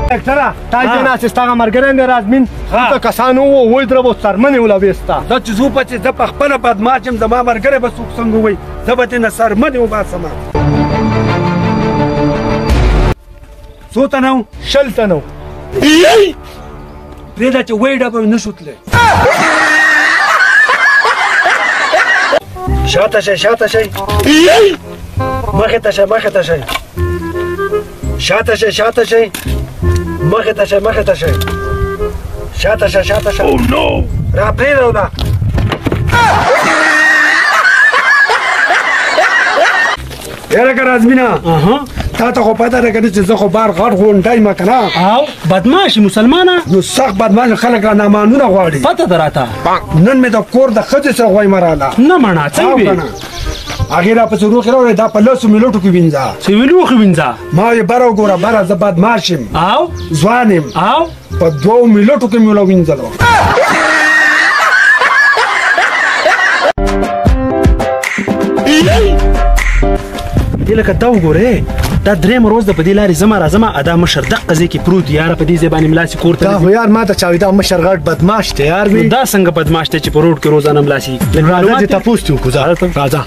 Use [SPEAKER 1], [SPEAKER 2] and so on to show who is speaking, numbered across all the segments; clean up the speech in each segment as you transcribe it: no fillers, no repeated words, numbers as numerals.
[SPEAKER 1] ډاکټره تا جناسه ستاسو مرګرین دی رازمین ته کسانو وای درو سرمنې ولا وستا
[SPEAKER 2] دا چې زو پچې د خپل بدمعشم زما مرګره به څوک څنګه وای زبته نه سرمنې وباسم څو تنو
[SPEAKER 1] شل تنو
[SPEAKER 2] پرېږده چې وایډه به نه شو تللی شاته شئ شاته شئ مخې ته شئ مخې ته شئ شاته شئ شاته شئ مخې ته شئ مخې ته شئ شاته شئ شاته شئ را پرېږده یاره که رازمینه تا ته خو پته ده که نه چې زه خو بار غټ غونډی یم که نه
[SPEAKER 3] او بدمعش مسلمانه
[SPEAKER 2] نو سخت بدمعش خلک را نامانونه غواړي
[SPEAKER 3] پته ده راته
[SPEAKER 2] نن مې د کور د ښځې سره غوایم راله
[SPEAKER 3] نه مڼه څنګه وي
[SPEAKER 2] هغې راپسې روغې راوړې دا په لسو ملوټو کې وینځه
[SPEAKER 3] چې ویلوخې وینځه
[SPEAKER 2] ما وې بره وګوره بره زه بدمعش یم
[SPEAKER 3] او
[SPEAKER 2] ځوان یم
[SPEAKER 3] او
[SPEAKER 2] په 2 ملوټو کې مې وله وینځلو
[SPEAKER 3] دې لکه دا وګورې دا درېیم روز د په دې لارې ځمه راځمه ادا مشر دقه ځای کې پروت یاره په دې ځای باندې ملاسې کور ته
[SPEAKER 1] دا خو یار ما ته چا وي دا مشر غټ بدمعش دی یار وي
[SPEAKER 3] دا څنګه بدمعش دی چې په روډ کې روزانه ملاسې
[SPEAKER 1] راځه چې تپوس دې وکړو راځه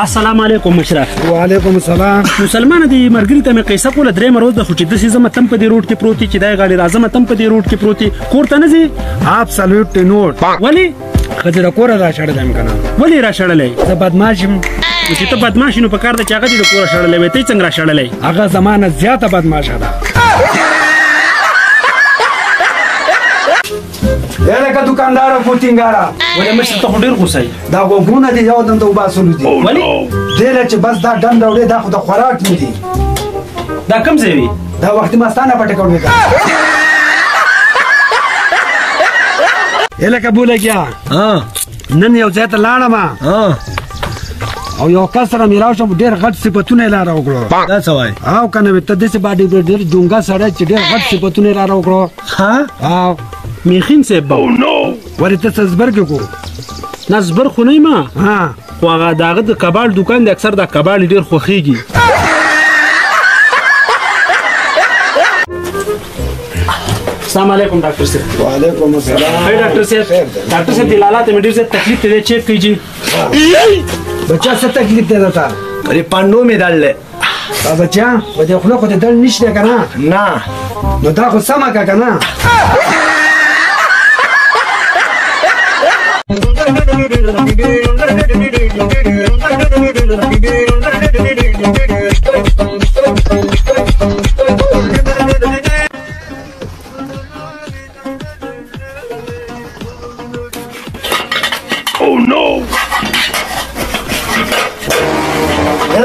[SPEAKER 3] السلام علیکم مشرف
[SPEAKER 2] وعلیکم السلام
[SPEAKER 3] مسلمانه دې ملګري ته مې قیصه کوله درېیم روز ده خو چې داسې ځمه تم په دې روډ کې پروت چې دا یې غاړې راځمه تم په دې روډ کې پروت کور ته نه ځې
[SPEAKER 2] ابسولوټلی نوټ
[SPEAKER 3] ولې
[SPEAKER 2] ښځې د کوره را شړلی یم که نه
[SPEAKER 3] ولې را شړلی
[SPEAKER 2] زه بدمعش یم
[SPEAKER 3] نو چې ته بدمعش نو په کار ده چې هغه دې د کوره شړلی وی ته یې څنګه را شړلی
[SPEAKER 2] هغه زما نه زیاته بدمعشه ده یا لکه دوکانداره کوټینګاره
[SPEAKER 3] ولې مشر ته خو ډېر غوسه یې
[SPEAKER 2] دا غوږونه دي یو دم ته وباسلو دي
[SPEAKER 3] ولې
[SPEAKER 2] دې له چې بس دا ډنډ وړې دا خو د خوراک نه دي
[SPEAKER 3] دا کوم ځای وي
[SPEAKER 2] دا وختي مستانه پټه کوي یا لکه بولګیا نن یو ځای ته لاړم او یو کس سره مې راوشم ډېر غټ صفتونه یې لاره وکړو
[SPEAKER 1] دا څه وایي
[SPEAKER 2] او که نه وي ته داسې باډي ډېر جونګه سړی چې ډېر غټ صفتونه یې لاره وکړو او
[SPEAKER 3] میخین صاحب به
[SPEAKER 2] ولې ته څه زبرګې کو
[SPEAKER 3] نه زبر خو نه یم خو هغه د هغه د کباړ دوکان دی اکثر دا کباړ ډېر خوښېږي السلام علیکم ډاکټر صاحب
[SPEAKER 2] وعلیکم السلام
[SPEAKER 3] ډاکټر صاحب ډاکټر صاحب د لالا ته مې ډېر زیات تکلیف دی چیک کیږي
[SPEAKER 2] بچا څه تکلیف دی درته
[SPEAKER 1] پرې پانډو مې دړلی
[SPEAKER 2] دا بچا په دې خوله خو دې دړ نشته که نه
[SPEAKER 1] نه
[SPEAKER 2] نو دا خو سمه که نه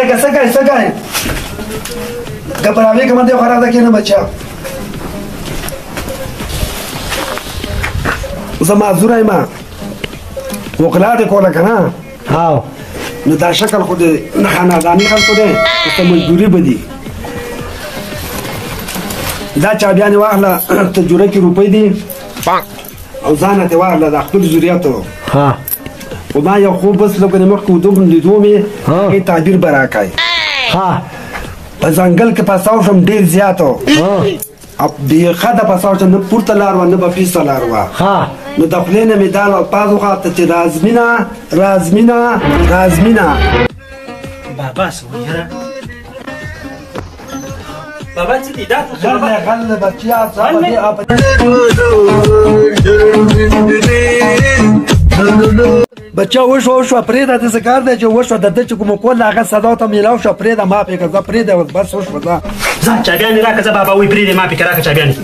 [SPEAKER 2] لکه څه کوې څه کوې ګبراوې که مندې خورا ده کښېنه بچه زه معذوره یم وکلا دې کوله که نه نو دا شکل خو د خانداني خلکو دی ورته مزدوري به دي دا چابیانې واخله تجوره کې روپۍ دي او ځانه ترې واخله د خپل ضرورتو خو ما یو خوب بس لږ د مخکې لیدو مې هغې تعبیر به راکړی په ځنګل کې پساو شم ډېر زیات او بېخه د پساو شم نه پورته لار وه نه به پیسته لار وه نو د خولې نه مې دا الفاظ وخواته چې رازمینه رازمینه رازمینه
[SPEAKER 3] بابا څه وایي یاره بابا څه دي دا
[SPEAKER 2] غل بچیا بچا وشوه پرېږده داسې کار دی چې وشوه د ده چې کومه کول هغه صدا ته میلاو شوه پرېږده ما پرېږده زه پرېږده بس وشوه ځه
[SPEAKER 3] ځه چابیانې راکړه ځه بابا وایي پرېږدې ما پکې راکړه چابیانې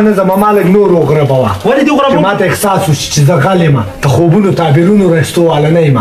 [SPEAKER 1] نه زما ما لږ نور وغربوه
[SPEAKER 3] ولې دې وغربوم
[SPEAKER 1] چې ما ته احساس وشي چې زه غل یم د خوبونو تعبیرونو رښتو واله نه یم